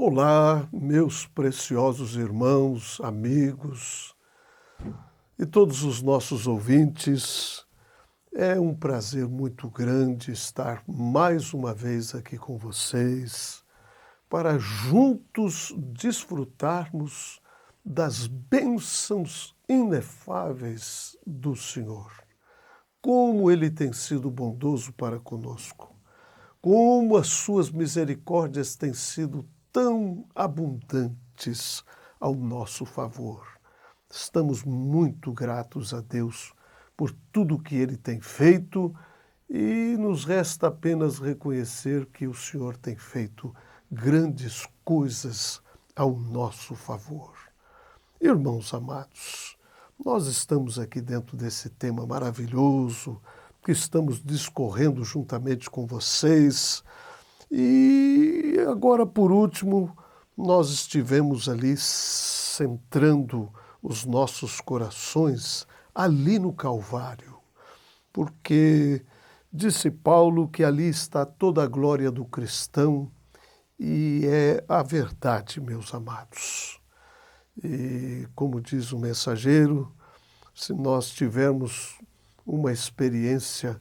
Olá, meus preciosos irmãos, amigos e todos os nossos ouvintes. É um prazer muito grande estar mais uma vez aqui com vocês para juntos desfrutarmos das bênçãos inefáveis do Senhor. Como Ele tem sido bondoso para conosco, como as suas misericórdias têm sido tão abundantes ao nosso favor. Estamos muito gratos a Deus por tudo que Ele tem feito e nos resta apenas reconhecer que o Senhor tem feito grandes coisas ao nosso favor. Irmãos amados, nós estamos aqui dentro desse tema maravilhoso que estamos discorrendo juntamente com vocês. E agora, por último, nós estivemos ali centrando os nossos corações ali no Calvário, porque disse Paulo que ali está toda a glória do cristão e é a verdade, meus amados. E como diz o mensageiro, se nós tivermos uma experiência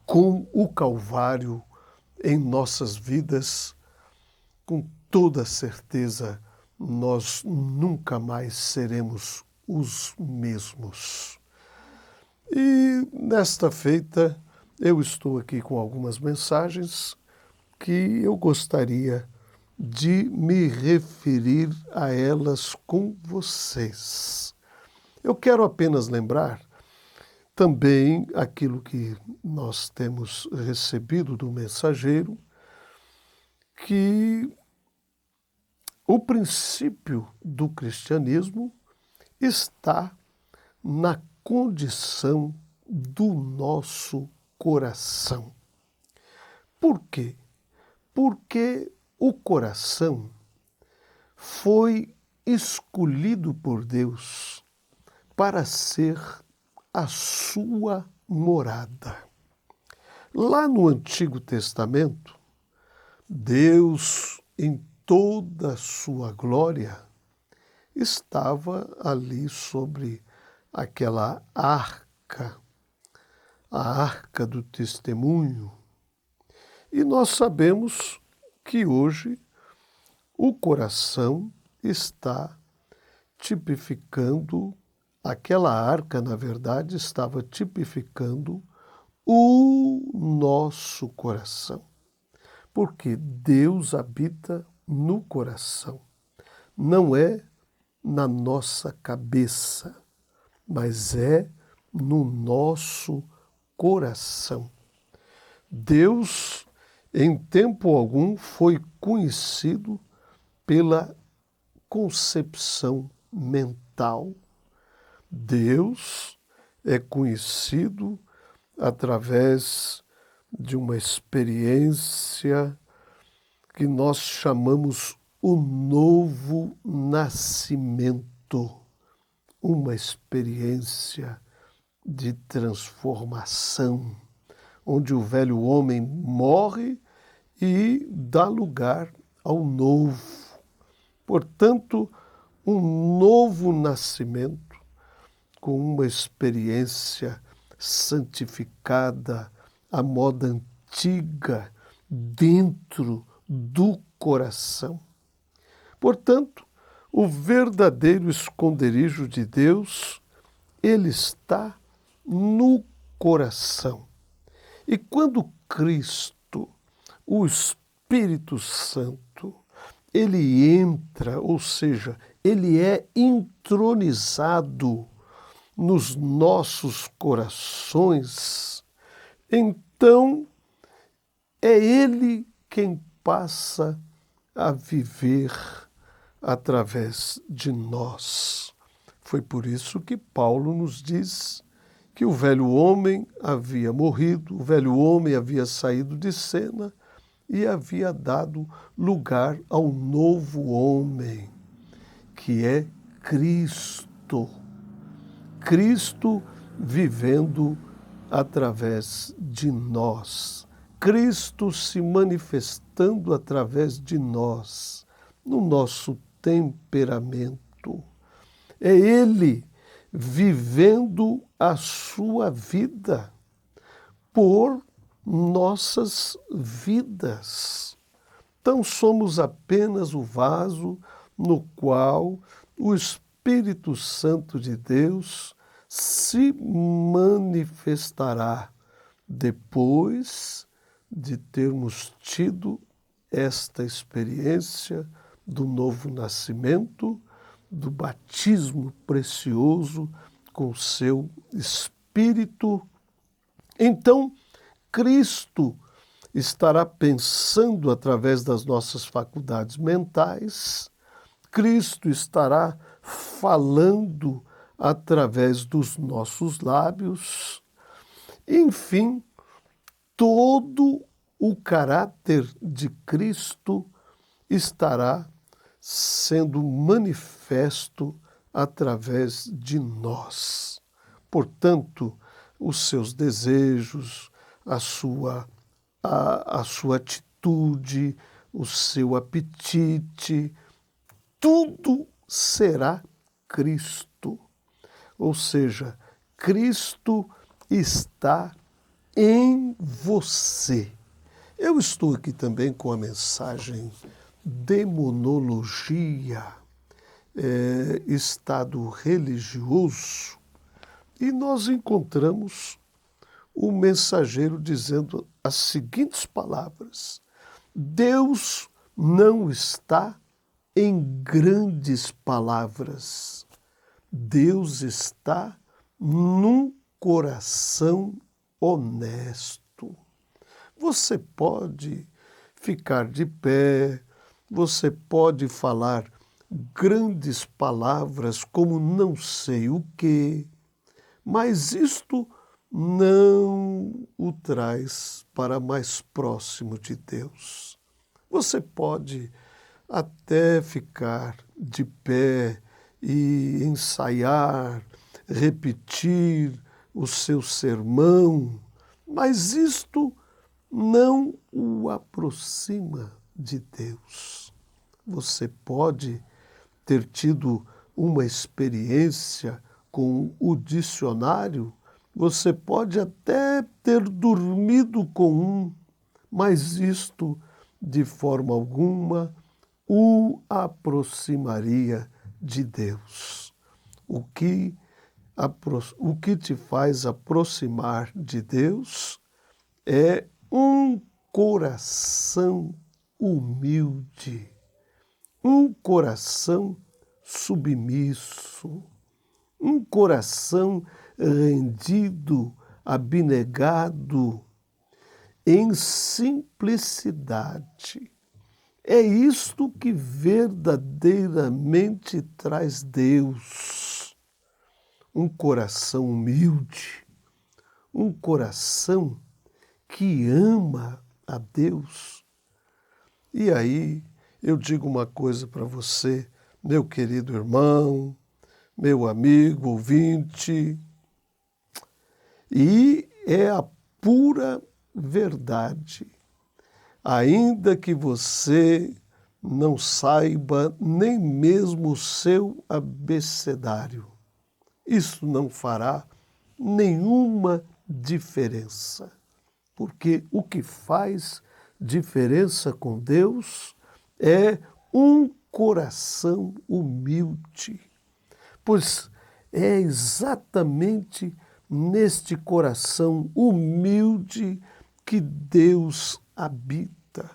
com o Calvário em nossas vidas, com toda certeza, nós nunca mais seremos os mesmos. E nesta feita, eu estou aqui com algumas mensagens que eu gostaria de me referir a elas com vocês. Eu quero apenas lembrar também aquilo que nós temos recebido do mensageiro, que o princípio do cristianismo está na condição do nosso coração. Por quê? Porque o coração foi escolhido por Deus para ser a sua morada. Lá no Antigo Testamento, Deus, em toda a sua glória, estava ali sobre aquela arca, a arca do testemunho. E nós sabemos que hoje o coração está tipificando. Aquela arca, na verdade, estava tipificando o nosso coração. Porque Deus habita no coração. Não é na nossa cabeça, mas é no nosso coração. Deus, em tempo algum, foi conhecido pela concepção mental. Deus é conhecido através de uma experiência que nós chamamos o novo nascimento, uma experiência de transformação, onde o velho homem morre e dá lugar ao novo. Portanto, um novo nascimento com uma experiência santificada, à moda antiga, dentro do coração. Portanto, o verdadeiro esconderijo de Deus, ele está no coração. E quando Cristo, o Espírito Santo, ele entra, ou seja, ele é entronizado nos nossos corações, então é Ele quem passa a viver através de nós. Foi por isso que Paulo nos diz que o velho homem havia morrido, o velho homem havia saído de cena e havia dado lugar ao novo homem, que é Cristo. Cristo vivendo através de nós. Cristo se manifestando através de nós. no nosso temperamento. É Ele vivendo a sua vida por nossas vidas. Então somos apenas o vaso no qual o Espírito Santo de Deus se manifestará depois de termos tido esta experiência do novo nascimento, do batismo precioso com o seu Espírito. Então, Cristo estará pensando através das nossas faculdades mentais, Cristo estará falando através dos nossos lábios, enfim, todo o caráter de Cristo estará sendo manifesto através de nós. Portanto, os seus desejos, a sua atitude, o seu apetite, tudo será Cristo. Ou seja, Cristo está em você. Eu estou aqui também com a mensagem Demonologia, estado religioso, e nós encontramos o mensageiro dizendo as seguintes palavras: Deus não está em grandes palavras, Deus está num coração honesto. Você pode ficar de pé, você pode falar grandes palavras como não sei o quê, mas isto não o traz para mais próximo de Deus. Você pode até ficar de pé e ensaiar, repetir o seu sermão, mas isto não o aproxima de Deus. Você pode ter tido uma experiência com o dicionário, você pode até ter dormido com um, mas isto, de forma alguma, o aproximaria de Deus. O que te faz aproximar de Deus é um coração humilde, um coração submisso, um coração rendido, abnegado, em simplicidade. É isto que verdadeiramente traz Deus. Um coração humilde, um coração que ama a Deus. E aí eu digo uma coisa para você, meu querido irmão, meu amigo ouvinte, e é a pura verdade. Ainda que você não saiba nem mesmo o seu abecedário, isso não fará nenhuma diferença, porque o que faz diferença com Deus é um coração humilde, pois é exatamente neste coração humilde que Deus habita.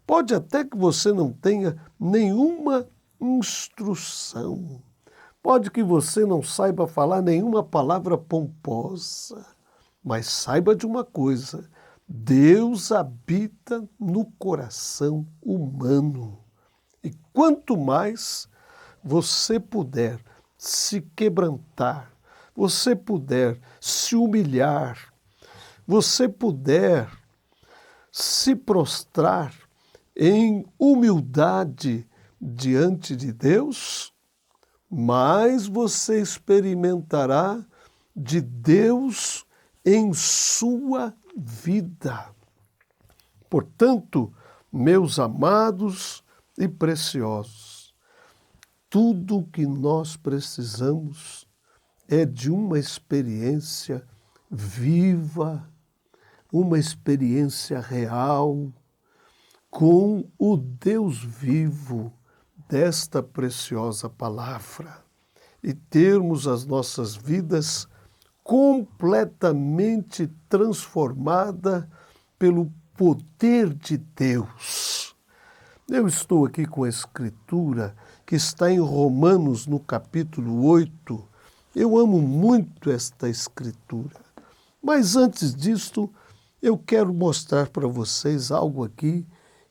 Pode até que você não tenha nenhuma instrução, pode que você não saiba falar nenhuma palavra pomposa, mas saiba de uma coisa: Deus habita no coração humano. E quanto mais você puder se quebrantar, você puder se humilhar, você puder se prostrar em humildade diante de Deus, mais você experimentará de Deus em sua vida. Portanto, meus amados e preciosos. Tudo o que nós precisamos é de uma experiência viva, uma experiência real com o Deus vivo desta preciosa palavra e termos as nossas vidas completamente transformadas pelo poder de Deus. Eu estou aqui com a escritura que está em Romanos, no capítulo 8. Eu amo muito esta escritura. Mas antes disto, eu quero mostrar para vocês algo aqui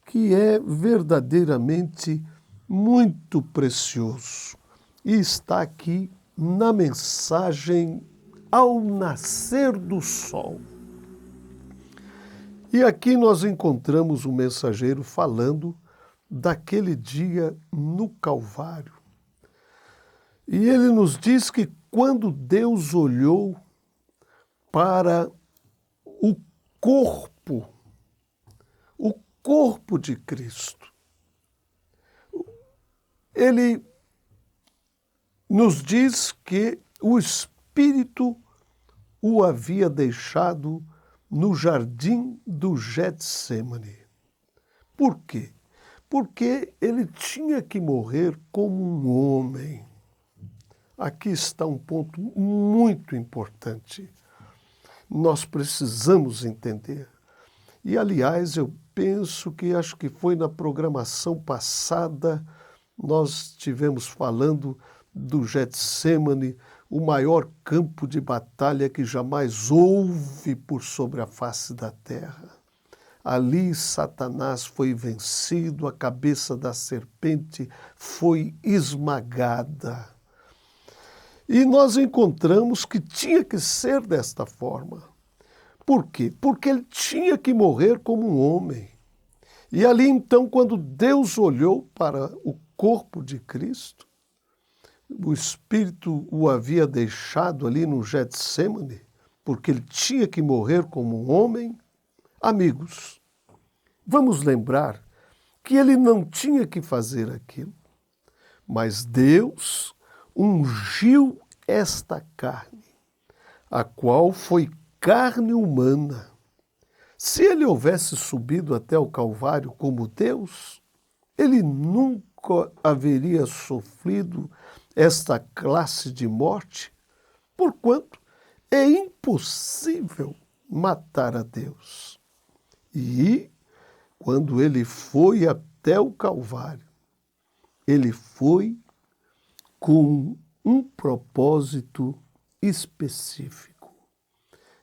que é verdadeiramente muito precioso. E está aqui na mensagem ao nascer do sol. E aqui nós encontramos o mensageiro falando daquele dia no Calvário. E ele nos diz que quando Deus olhou para o corpo de Cristo, ele nos diz que o Espírito o havia deixado no jardim do Getsêmani. Por quê? Porque ele tinha que morrer como um homem. Aqui está um ponto muito importante. Nós precisamos entender. E, aliás, eu penso que acho que foi na programação passada, nós estivemos falando do Getsêmani, o maior campo de batalha que jamais houve por sobre a face da terra. Ali Satanás foi vencido, a cabeça da serpente foi esmagada. E nós encontramos que tinha que ser desta forma. Por quê? Porque ele tinha que morrer como um homem. E ali então, quando Deus olhou para o corpo de Cristo, o Espírito o havia deixado ali no Getsêmani, porque ele tinha que morrer como um homem. Amigos, vamos lembrar que ele não tinha que fazer aquilo, mas Deus ungiu esta carne, a qual foi carne humana. Se ele houvesse subido até o Calvário como Deus, ele nunca haveria sofrido esta classe de morte, porquanto é impossível matar a Deus. E, quando ele foi até o Calvário, ele foi com um propósito específico.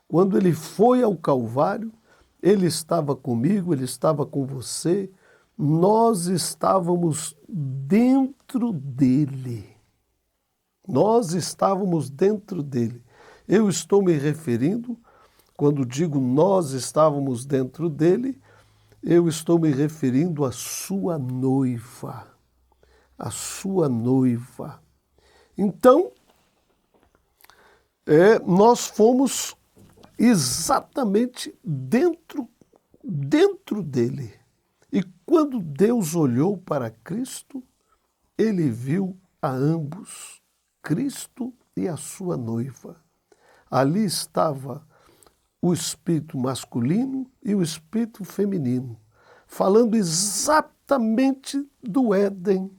Quando ele foi ao Calvário, ele estava comigo, ele estava com você, nós estávamos dentro dele. Nós estávamos dentro dele. Eu estou me referindo, quando digo nós estávamos dentro dele, eu estou me referindo à sua noiva. A sua noiva. Então, nós fomos exatamente dentro dele. E quando Deus olhou para Cristo, ele viu a ambos, Cristo e a sua noiva. Ali estava o espírito masculino e o espírito feminino, falando exatamente do Éden,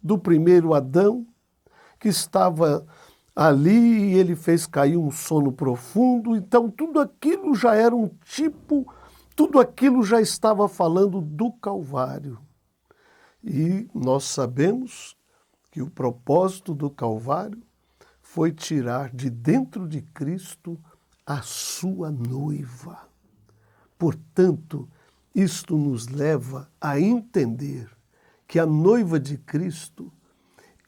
do primeiro Adão, que estava ali e ele fez cair um sono profundo. Então, tudo aquilo já era um tipo, tudo aquilo já estava falando do Calvário. E nós sabemos que o propósito do Calvário foi tirar de dentro de Cristo a sua noiva. Portanto, isto nos leva a entender que a noiva de Cristo,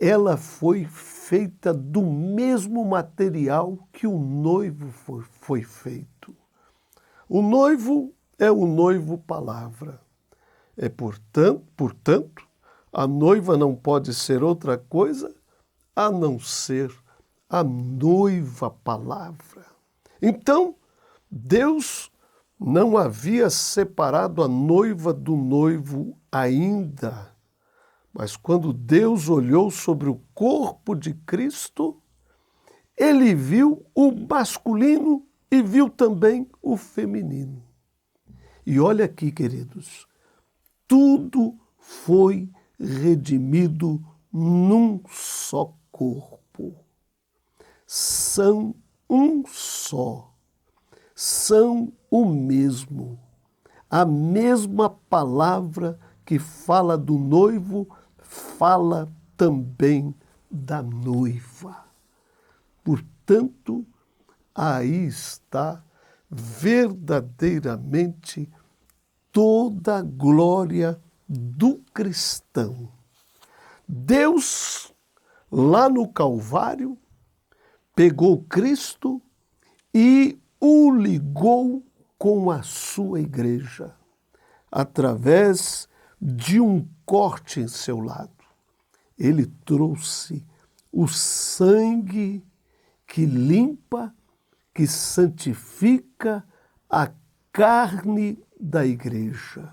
ela foi feita do mesmo material que o noivo foi feito. O noivo é o noivo palavra. Portanto, a noiva não pode ser outra coisa a não ser a noiva palavra. Então, Deus não havia separado a noiva do noivo ainda, Mas quando Deus olhou sobre o corpo de Cristo, ele viu o masculino e viu também o feminino. E olha aqui, queridos, tudo foi redimido num só corpo. São um só, são o mesmo. A mesma palavra que fala do noivo, fala também da noiva. Portanto, aí está verdadeiramente toda a glória do cristão. Deus, lá no Calvário, pegou Cristo e o ligou com a sua igreja, através de um corte em seu lado. Ele trouxe o sangue que limpa, que santifica a carne da igreja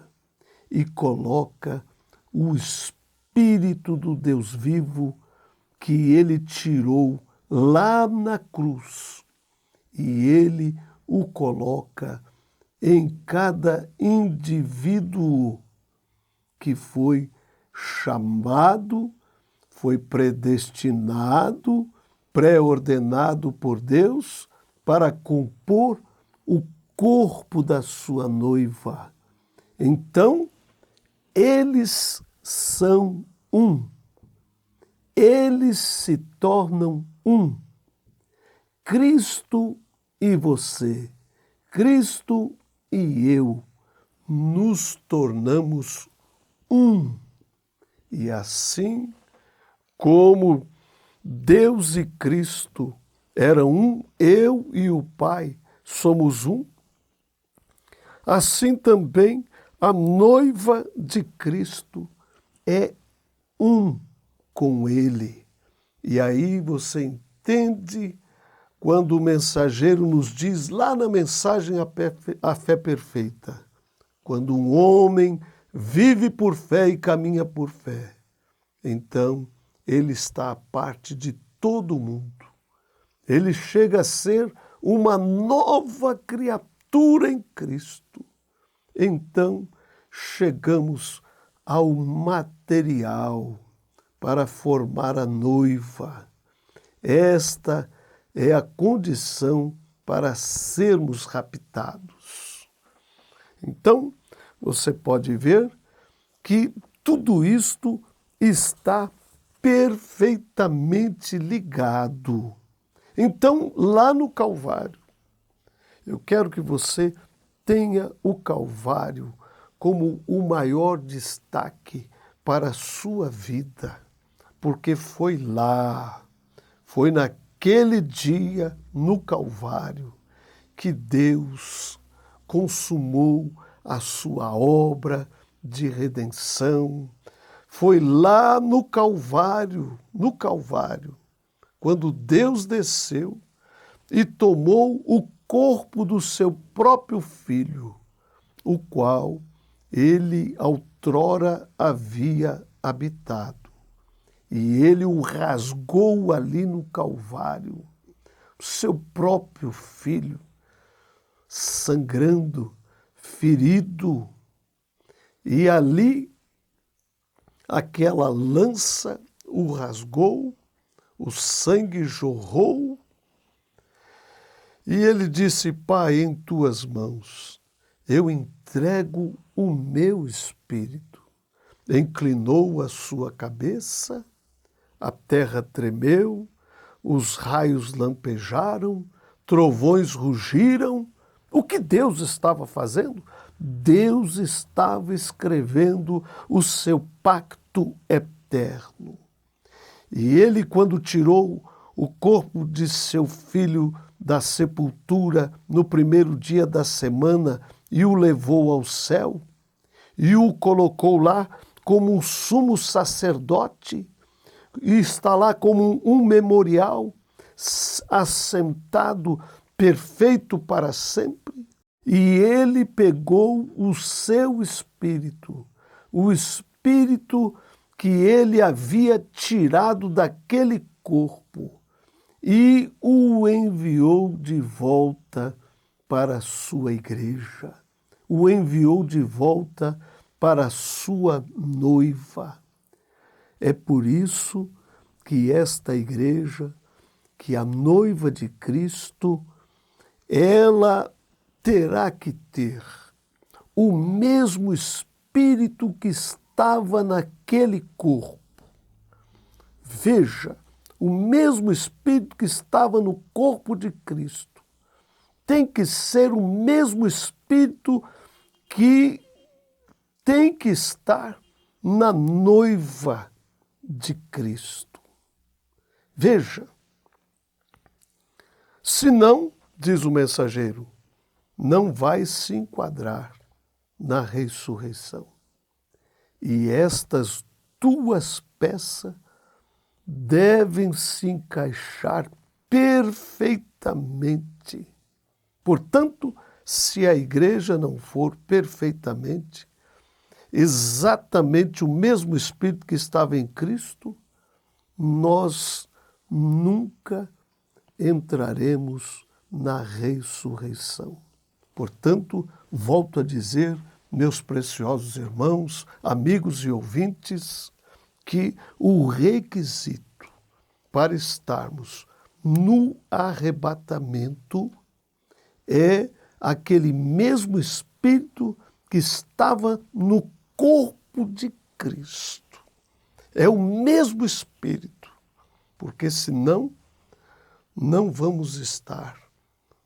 e coloca o Espírito do Deus vivo que ele tirou lá na cruz e ele o coloca em cada indivíduo que foi chamado, foi predestinado, pré-ordenado por Deus para compor o corpo da sua noiva. Então, eles são um. Eles se tornam um. Cristo e você, Cristo e eu, nos tornamos um. E assim como Deus e Cristo eram um, eu e o Pai somos um, assim também a noiva de Cristo é um com Ele. E aí você entende quando o mensageiro nos diz lá na mensagem A Fé Perfeita, quando um homem vive por fé e caminha por fé, então ele está à parte de todo mundo. Ele chega a ser uma nova criatura em Cristo. Então chegamos ao material para formar a noiva. Esta é a condição para sermos raptados. Então, você pode ver que tudo isto está perfeitamente ligado. Então, lá no Calvário, eu quero que você tenha o Calvário como o maior destaque para a sua vida, porque foi lá, foi naquele dia no Calvário que Deus consumou a sua obra de redenção. Foi lá no Calvário, quando Deus desceu e tomou o corpo do seu próprio Filho, o qual ele outrora havia habitado. E ele o rasgou ali no Calvário, o seu próprio Filho, sangrando, ferido, e ali aquela lança o rasgou, o sangue jorrou, e ele disse: Pai, em tuas mãos eu entrego o meu espírito. Inclinou a sua cabeça, a terra tremeu, os raios lampejaram, trovões rugiram. O que Deus estava fazendo? Deus estava escrevendo o seu pacto eterno. E ele, quando tirou o corpo de seu filho da sepultura no primeiro dia da semana e o levou ao céu, e o colocou lá como um sumo sacerdote, e está lá como um memorial, assentado perfeito para sempre. E ele pegou o seu espírito, o espírito que ele havia tirado daquele corpo e o enviou de volta para a sua igreja, o enviou de volta para a sua noiva. É por isso que esta igreja, que a noiva de Cristo, ela terá que ter o mesmo Espírito que estava naquele corpo. Veja, o mesmo Espírito que estava no corpo de Cristo tem que ser o mesmo Espírito que tem que estar na noiva de Cristo. Veja, senão, diz o mensageiro, não vai se enquadrar na ressurreição. E estas duas peças devem se encaixar perfeitamente. Portanto, se a igreja não for perfeitamente, exatamente o mesmo Espírito que estava em Cristo, nós nunca entraremos na ressurreição. Portanto, volto a dizer, meus preciosos irmãos, amigos e ouvintes, que o requisito para estarmos no arrebatamento é aquele mesmo Espírito que estava no corpo de Cristo. É o mesmo Espírito, porque senão não vamos estar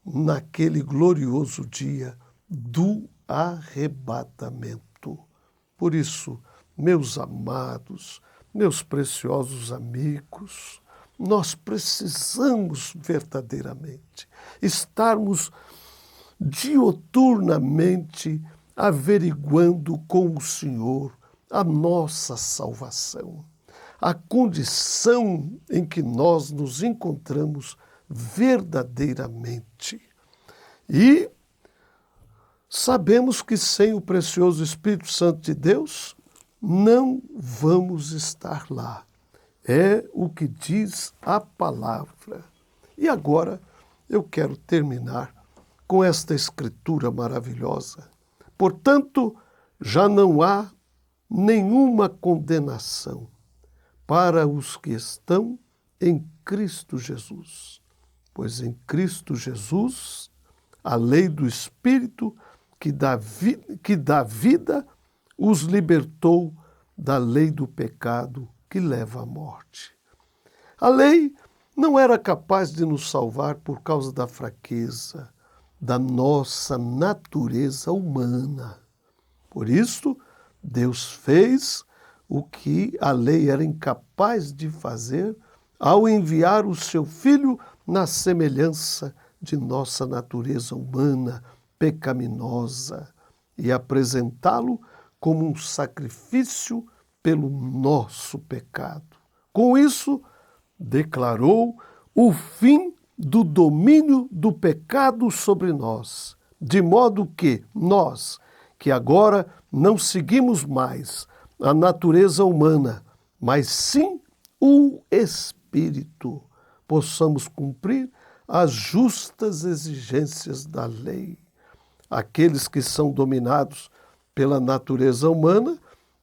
naquele glorioso dia do arrebatamento. Por isso, meus amados, meus preciosos amigos, nós precisamos verdadeiramente estarmos dioturnamente averiguando com o Senhor a nossa salvação, a condição em que nós nos encontramos verdadeiramente. E sabemos que sem o precioso Espírito Santo de Deus não vamos estar lá. É o que diz a palavra. E agora eu quero terminar com esta escritura maravilhosa. Portanto, já não há nenhuma condenação para os que estão em Cristo Jesus. Pois em Cristo Jesus, a lei do Espírito que dá vida os libertou da lei do pecado que leva à morte. A lei não era capaz de nos salvar por causa da fraqueza da nossa natureza humana. Por isso, Deus fez o que a lei era incapaz de fazer ao enviar o seu Filho na semelhança de nossa natureza humana pecaminosa e apresentá-lo como um sacrifício pelo nosso pecado. Com isso, declarou o fim do domínio do pecado sobre nós, de modo que nós, que agora não seguimos mais a natureza humana, mas sim o Espírito, possamos cumprir as justas exigências da lei. Aqueles que são dominados pela natureza humana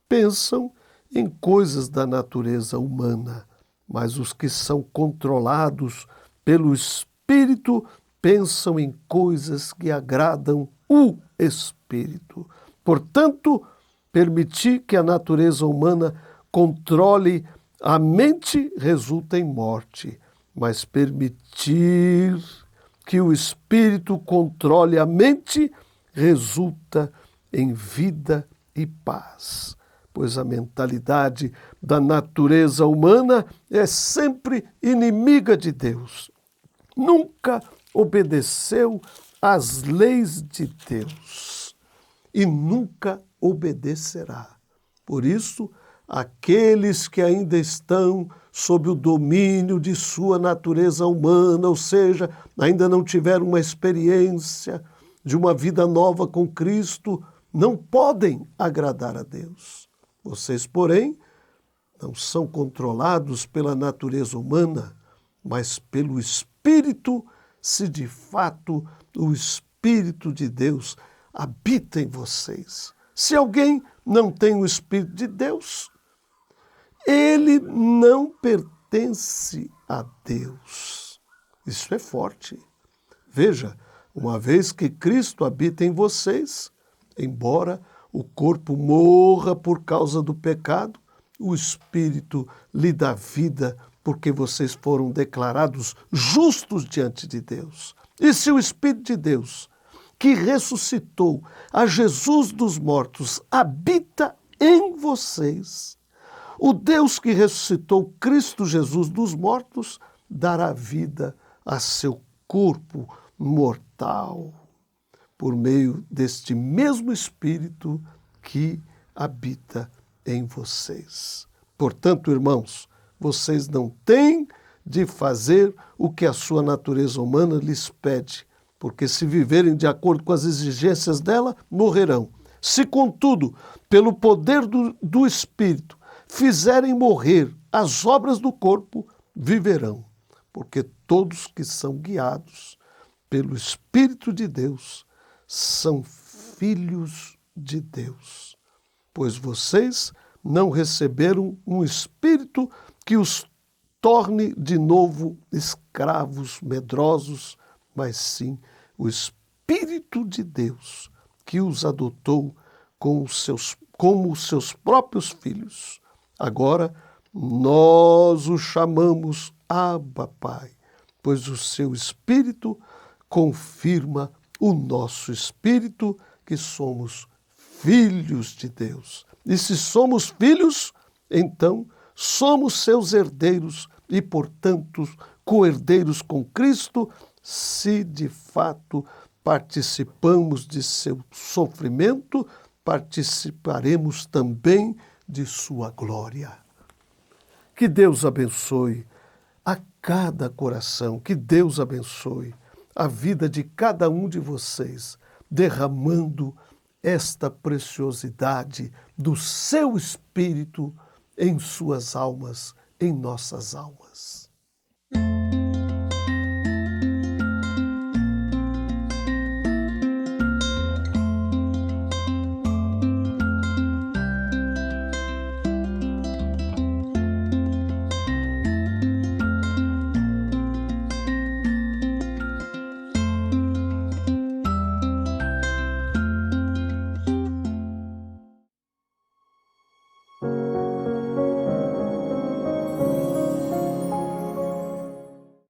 pensam em coisas da natureza humana, mas os que são controlados pelo Espírito pensam em coisas que agradam o Espírito. Portanto, permitir que a natureza humana controle a mente resulta em morte, mas permitir que o Espírito controle a mente resulta em vida e paz. Pois a mentalidade da natureza humana é sempre inimiga de Deus. Nunca obedeceu às leis de Deus e nunca obedecerá. Por isso, aqueles que ainda estão sob o domínio de sua natureza humana, ou seja, ainda não tiveram uma experiência de uma vida nova com Cristo, não podem agradar a Deus. Vocês, porém, não são controlados pela natureza humana, mas pelo Espírito, se de fato o Espírito de Deus habita em vocês. Se alguém não tem o Espírito de Deus, ele não pertence a Deus. Isso é forte. Veja, uma vez que Cristo habita em vocês, embora o corpo morra por causa do pecado, o Espírito lhe dá vida porque vocês foram declarados justos diante de Deus. E se o Espírito de Deus, que ressuscitou a Jesus dos mortos, habita em vocês, o Deus que ressuscitou Cristo Jesus dos mortos dará vida a seu corpo mortal, por meio deste mesmo Espírito que habita em vocês. Portanto, irmãos, vocês não têm de fazer o que a sua natureza humana lhes pede, porque se viverem de acordo com as exigências dela, morrerão. Se, contudo, pelo poder do Espírito, fizerem morrer as obras do corpo, viverão, porque todos que são guiados pelo Espírito de Deus são filhos de Deus. Pois vocês não receberam um espírito que os torne de novo escravos medrosos, mas sim o Espírito de Deus, que os adotou como os seus próprios filhos. Agora, nós o chamamos Abba, Pai, pois o seu Espírito confirma o nosso espírito que somos filhos de Deus. E se somos filhos, então somos seus herdeiros e, portanto, co-herdeiros com Cristo, se de fato participamos de seu sofrimento, participaremos também de sua glória. Que Deus abençoe a cada coração, que Deus abençoe a vida de cada um de vocês, derramando esta preciosidade do seu Espírito em suas almas, em nossas almas.